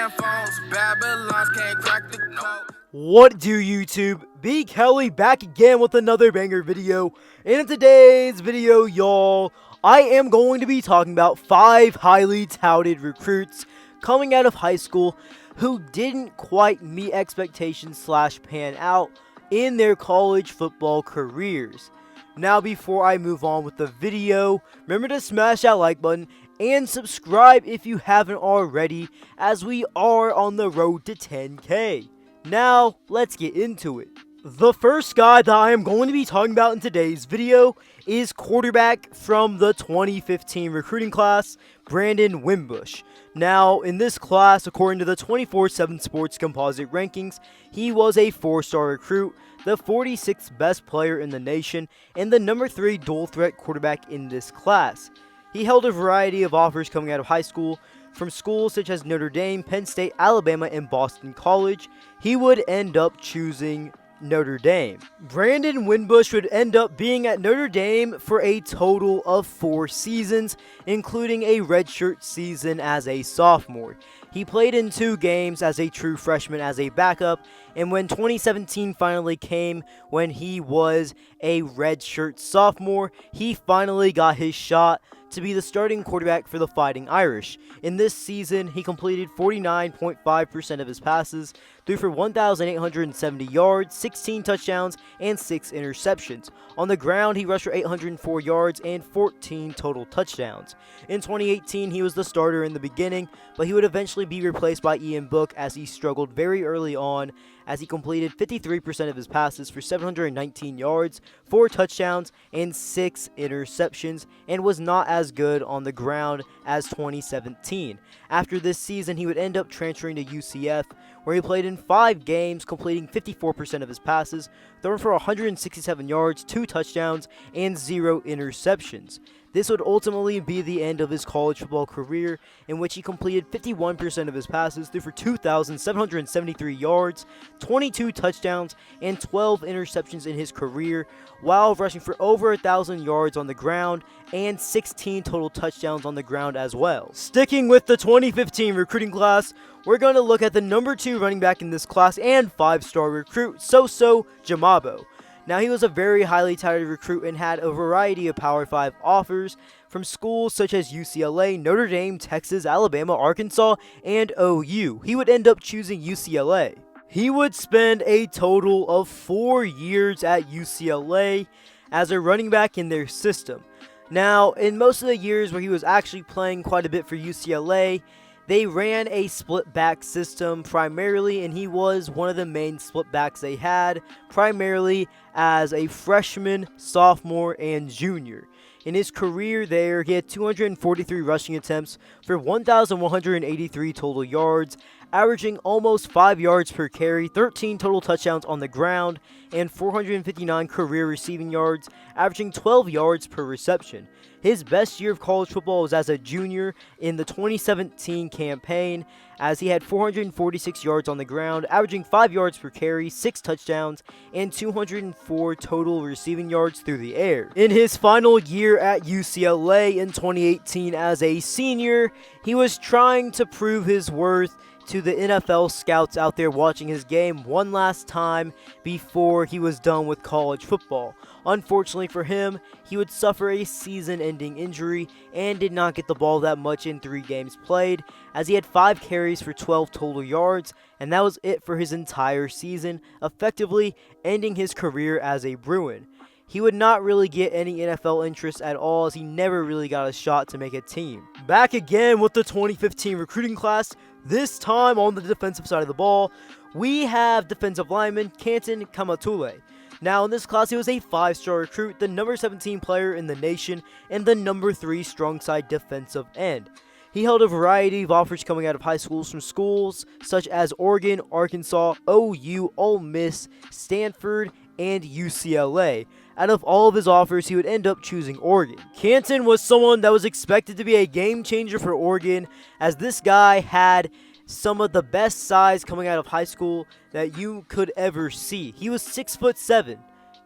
Damn phones, Babylons can't crack the code. What do YouTube? B. Kelly back again with another banger video. And in today's video, y'all, I am going to be talking about 5 highly touted recruits coming out of high school who didn't quite meet expectations / pan out in their college football careers. Now, before I move on with the video, remember to smash that like button and subscribe if you haven't already, as we are on the road to 10K. Now, let's get into it. The first guy that I am going to be talking about in today's video is quarterback from the 2015 recruiting class, Brandon Wimbush. Now, in this class, according to the 24/7 Sports Composite rankings, he was a 4-star recruit, the 46th best player in the nation, and the number 3 dual-threat quarterback in this class. He held a variety of offers coming out of high school, from schools such as Notre Dame, Penn State, Alabama, and Boston College. He would end up choosing Notre Dame. Brandon Wimbush would end up being at Notre Dame for a total of 4 seasons, including a redshirt season as a sophomore. He played in 2 games as a true freshman as a backup, and when 2017 finally came, when he was a redshirt sophomore, he finally got his shot to be the starting quarterback for the Fighting Irish. In this season, he completed 49.5% of his passes, threw for 1,870 yards, 16 touchdowns, and 6 interceptions. On the ground, he rushed for 804 yards and 14 total touchdowns. In 2018, he was the starter in the beginning, but he would eventually be replaced by Ian Book as he struggled very early on, as he completed 53% of his passes for 719 yards, 4 touchdowns, and 6 interceptions, and was not as good on the ground as 2017. After this season, he would end up transferring to UCF, where he played in 5 games, completing 54% of his passes, throwing for 167 yards, 2 touchdowns, and 0 interceptions. This would ultimately be the end of his college football career, in which he completed 51% of his passes, threw for 2,773 yards, 22 touchdowns, and 12 interceptions in his career, while rushing for over 1,000 yards on the ground and 16 total touchdowns on the ground as well. Sticking with the 2015 recruiting class, we're going to look at the number 2 running back in this class and 5-star recruit, Soso Jamabo. Now, he was a very highly touted recruit and had a variety of Power 5 offers from schools such as UCLA, Notre Dame, Texas, Alabama, Arkansas, and OU. He would end up choosing UCLA. He would spend a total of 4 years at UCLA as a running back in their system. Now, in most of the years where he was actually playing quite a bit for UCLA, they ran a split back system primarily, and he was one of the main split backs they had, primarily as a freshman, sophomore, and junior. In his career there, he had 243 rushing attempts for 1,183 total yards, averaging almost 5 yards per carry, 13 total touchdowns on the ground, and 459 career receiving yards, averaging 12 yards per reception. His best year of college football was as a junior in the 2017 campaign, as he had 446 yards on the ground, averaging 5 yards per carry, 6 touchdowns, and 204 total receiving yards through the air. In his final year at UCLA in 2018 as a senior, he was trying to prove his worth to the NFL scouts out there watching his game one last time before he was done with college football. Unfortunately for him, he would suffer a season-ending injury and did not get the ball that much in 3 games played, as he had 5 carries for 12 total yards, and that was it for his entire season, effectively ending his career as a Bruin. He would not really get any NFL interest at all, as he never really got a shot to make a team. Back again with the 2015 recruiting class, this time on the defensive side of the ball, we have defensive lineman Canton Kaumatule. Now, in this class, he was a 5-star recruit, the number 17 player in the nation, and the number 3 strong side defensive end. He held a variety of offers coming out of high schools from schools such as Oregon, Arkansas, OU, Ole Miss, Stanford, and UCLA. Out of all of his offers, he would end up choosing Oregon. Canton was someone that was expected to be a game changer for Oregon, as this guy had some of the best size coming out of high school that you could ever see. He was 6'7",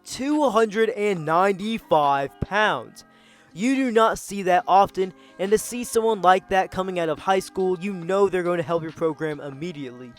295 pounds. You do not see that often, and to see someone like that coming out of high school, you know they're going to help your program immediately.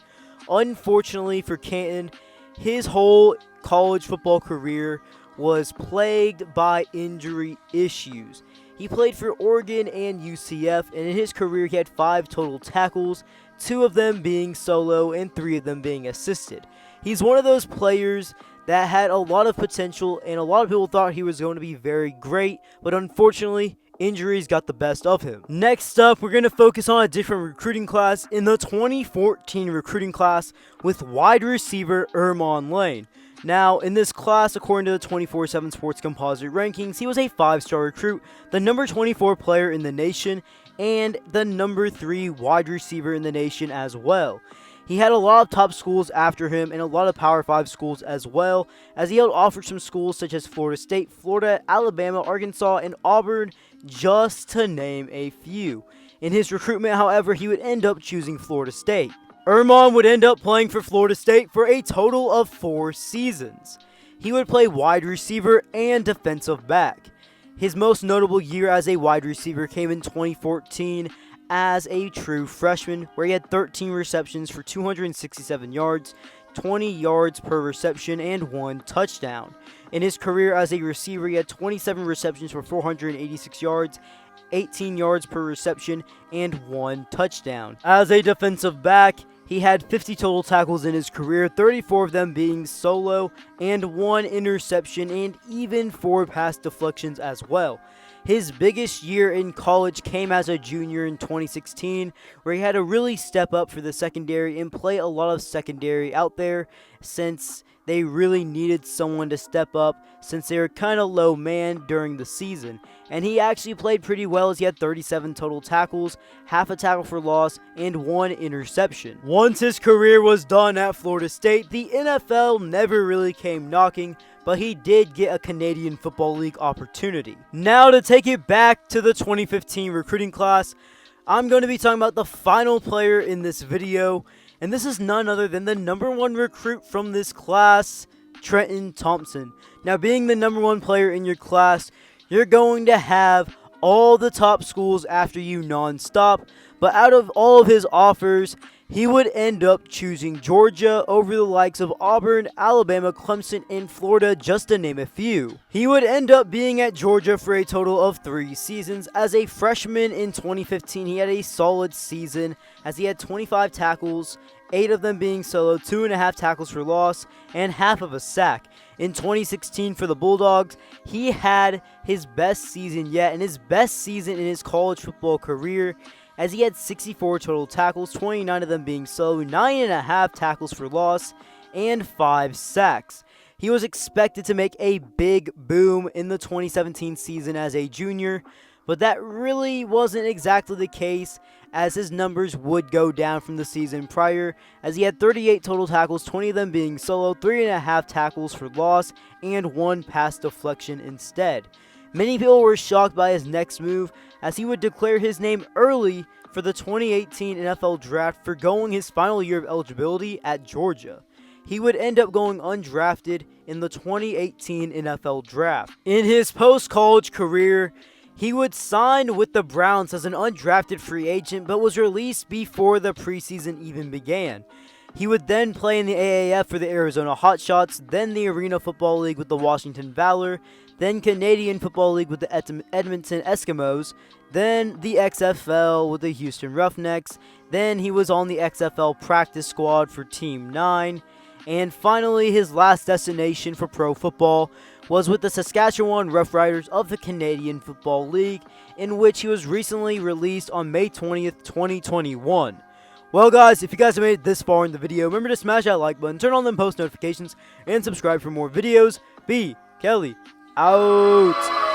Unfortunately for Canton, his whole college football career was plagued by injury issues. He played for Oregon and UCF, and in his career he had 5 total tackles, 2 of them being solo and 3 of them being assisted. He's one of those players that had a lot of potential, and a lot of people thought he was going to be very great, but unfortunately, injuries got the best of him. Next up, we're going to focus on a different recruiting class in the 2014 recruiting class with wide receiver Ermon Lane. Now, in this class, according to the 24/7 Sports Composite rankings, he was a 5-star recruit, the number 24 player in the nation, and the number 3 wide receiver in the nation as well. He had a lot of top schools after him and a lot of Power 5 schools as well, as he held offers from schools such as Florida State, Florida, Alabama, Arkansas, and Auburn, just to name a few. In his recruitment, however, he would end up choosing Florida State. Ermon would end up playing for Florida State for a total of 4 seasons. He would play wide receiver and defensive back. His most notable year as a wide receiver came in 2014 as a true freshman, where he had 13 receptions for 267 yards, 20 yards per reception, and 1 touchdown. In his career as a receiver, he had 27 receptions for 486 yards, 18 yards per reception, and 1 touchdown. As a defensive back, he had 50 total tackles in his career, 34 of them being solo, and 1 interception, and even 4 pass deflections as well. His biggest year in college came as a junior in 2016, where he had to really step up for the secondary and play a lot of secondary out there, since they really needed someone to step up since they were kind of low man during the season. And he actually played pretty well, as he had 37 total tackles, half a tackle for loss, and 1 interception. Once his career was done at Florida State, the NFL never really came knocking, but he did get a Canadian Football League opportunity. Now, to take it back to the 2015 recruiting class, I'm going to be talking about the final player in this video, and this is none other than the number 1 recruit from this class, Trenton Thompson. Now, being the number 1 player in your class, you're going to have all the top schools after you non-stop, but out of all of his offers, he would end up choosing Georgia over the likes of Auburn, Alabama, Clemson, and Florida, just to name a few. He would end up being at Georgia for a total of 3 seasons. As a freshman in 2015, he had a solid season, as he had 25 tackles, 8 of them being solo, 2.5 tackles for loss, and half of a sack. In 2016 for the Bulldogs, he had his best season yet, and his best season in his college football career, as he had 64 total tackles, 29 of them being solo, 9.5 tackles for loss, and 5 sacks. He was expected to make a big boom in the 2017 season as a junior, but that really wasn't exactly the case, as his numbers would go down from the season prior, as he had 38 total tackles, 20 of them being solo, 3.5 tackles for loss, and 1 pass deflection instead. Many people were shocked by his next move, as he would declare his name early for the 2018 NFL Draft, forgoing his final year of eligibility at Georgia. He would end up going undrafted in the 2018 NFL Draft. In his post-college career, he would sign with the Browns as an undrafted free agent, but was released before the preseason even began. He would then play in the AAF for the Arizona Hotshots, then the Arena Football League with the Washington Valor, then Canadian Football League with the Edmonton Eskimos, then the XFL with the Houston Roughnecks, then he was on the XFL practice squad for Team 9, and finally his last destination for pro football was with the Saskatchewan Roughriders of the Canadian Football League, in which he was recently released on May 20th, 2021. Well guys, if you guys have made it this far in the video, remember to smash that like button, turn on them post notifications, and subscribe for more videos. B. Kelly, out.